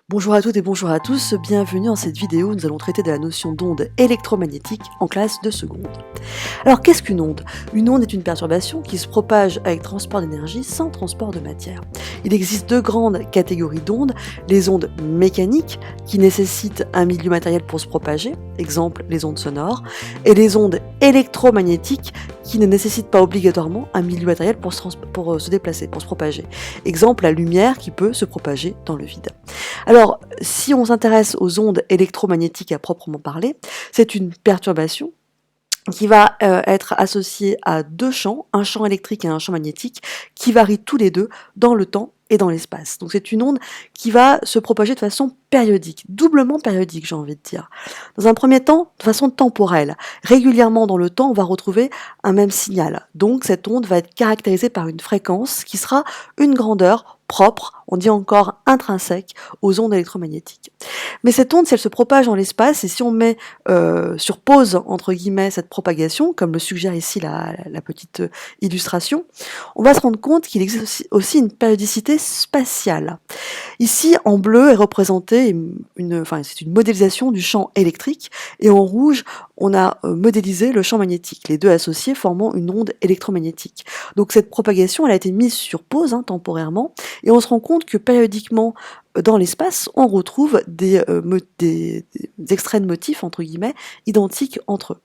Bonjour à toutes et bonjour à tous, bienvenue dans cette vidéo où nous allons traiter de la notion d'onde électromagnétique en classe de seconde. Alors qu'est-ce qu'une onde? Une onde est une perturbation qui se propage avec transport d'énergie sans transport de matière. Il existe deux grandes catégories d'ondes, les ondes mécaniques qui nécessitent un milieu matériel pour se propager, exemple les ondes sonores, et les ondes électromagnétiques qui ne nécessitent pas obligatoirement un milieu matériel pour se déplacer, pour se propager. Exemple la lumière qui peut se propager dans le vide. Alors, si on s'intéresse aux ondes électromagnétiques à proprement parler, c'est une perturbation qui va être associée à deux champs, un champ électrique et un champ magnétique, qui varient tous les deux dans le temps et dans l'espace. Donc c'est une onde qui va se propager de façon périodique, doublement périodique j'ai envie de dire. Dans un premier temps, de façon temporelle. Régulièrement dans le temps, on va retrouver un même signal. Donc cette onde va être caractérisée par une fréquence qui sera une grandeur propre, on dit encore intrinsèque, aux ondes électromagnétiques. Mais cette onde, si elle se propage dans l'espace, et si on met sur pause, entre guillemets, cette propagation, comme le suggère ici la petite illustration, on va se rendre compte qu'il existe aussi une périodicité spatiale. Ici, en bleu est représentée c'est une modélisation du champ électrique, et en rouge, on a modélisé le champ magnétique, les deux associés formant une onde électromagnétique. Donc cette propagation, elle a été mise sur pause temporairement, et on se rend compte que périodiquement, dans l'espace, on retrouve des extraits de motifs, entre guillemets, identiques entre eux.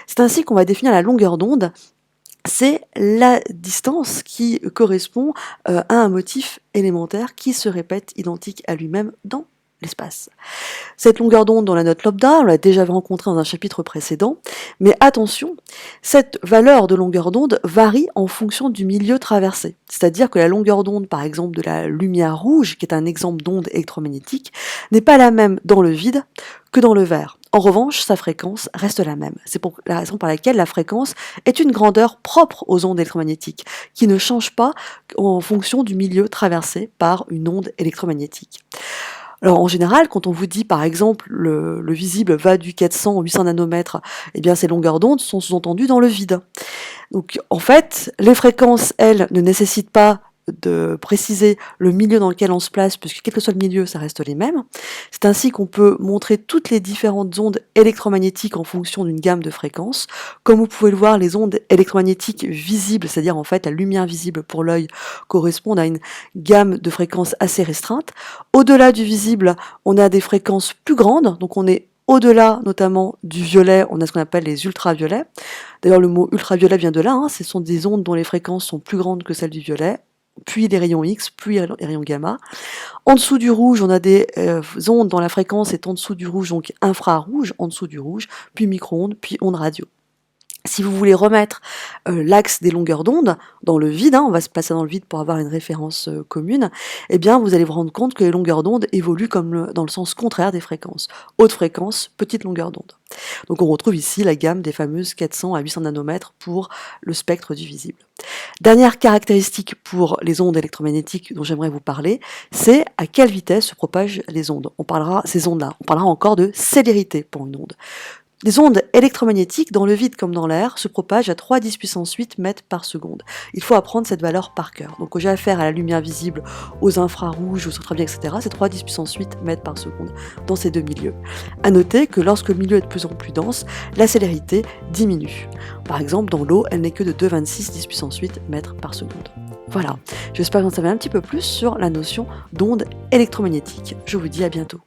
C'est ainsi qu'on va définir la longueur d'onde. C'est la distance qui correspond à un motif élémentaire qui se répète identique à lui-même dans l'espace. Cette longueur d'onde dans la note lambda, on l'a déjà rencontrée dans un chapitre précédent, mais attention, cette valeur de longueur d'onde varie en fonction du milieu traversé. C'est-à-dire que la longueur d'onde, par exemple, de la lumière rouge, qui est un exemple d'onde électromagnétique, n'est pas la même dans le vide que dans le vert. En revanche, sa fréquence reste la même. C'est pour la raison par laquelle la fréquence est une grandeur propre aux ondes électromagnétiques, qui ne change pas en fonction du milieu traversé par une onde électromagnétique. Alors en général, quand on vous dit par exemple le visible va du 400 au 800 nanomètres, eh bien ces longueurs d'onde sont sous-entendues dans le vide. Donc en fait, les fréquences, elles, ne nécessitent pas de préciser le milieu dans lequel on se place, puisque quel que soit le milieu, ça reste les mêmes. C'est ainsi qu'on peut montrer toutes les différentes ondes électromagnétiques en fonction d'une gamme de fréquences. Comme vous pouvez le voir, les ondes électromagnétiques visibles, c'est-à-dire en fait la lumière visible pour l'œil, correspondent à une gamme de fréquences assez restreinte. Au-delà du visible, on a des fréquences plus grandes, donc on est au-delà notamment du violet, on a ce qu'on appelle les ultraviolets. D'ailleurs le mot ultraviolet vient de là, ce sont des ondes dont les fréquences sont plus grandes que celles du violet, puis les rayons X, puis les rayons gamma. En dessous du rouge, on a des ondes dont la fréquence est en dessous du rouge, donc infrarouge, en dessous du rouge, puis micro-ondes, puis ondes radio. Si vous voulez remettre l'axe des longueurs d'onde dans le vide, on va se placer dans le vide pour avoir une référence commune, eh bien vous allez vous rendre compte que les longueurs d'onde évoluent dans le sens contraire des fréquences. Haute fréquence, petite longueur d'onde. Donc on retrouve ici la gamme des fameuses 400 à 800 nanomètres pour le spectre du visible. Dernière caractéristique pour les ondes électromagnétiques dont j'aimerais vous parler, c'est à quelle vitesse se propagent les ondes. On parlera encore de célérité pour une onde. Les ondes électromagnétiques, dans le vide comme dans l'air, se propagent à 3 10 puissance 8 mètres par seconde. Il faut apprendre cette valeur par cœur. Donc quand j'ai affaire à la lumière visible, aux infrarouges, aux ultraviolets, etc., c'est 3 10 puissance 8 mètres par seconde dans ces deux milieux. À noter que lorsque le milieu est de plus en plus dense, la célérité diminue. Par exemple, dans l'eau, elle n'est que de 2,26 10 puissance 8 mètres par seconde. Voilà, j'espère que vous en savez un petit peu plus sur la notion d'onde électromagnétique. Je vous dis à bientôt.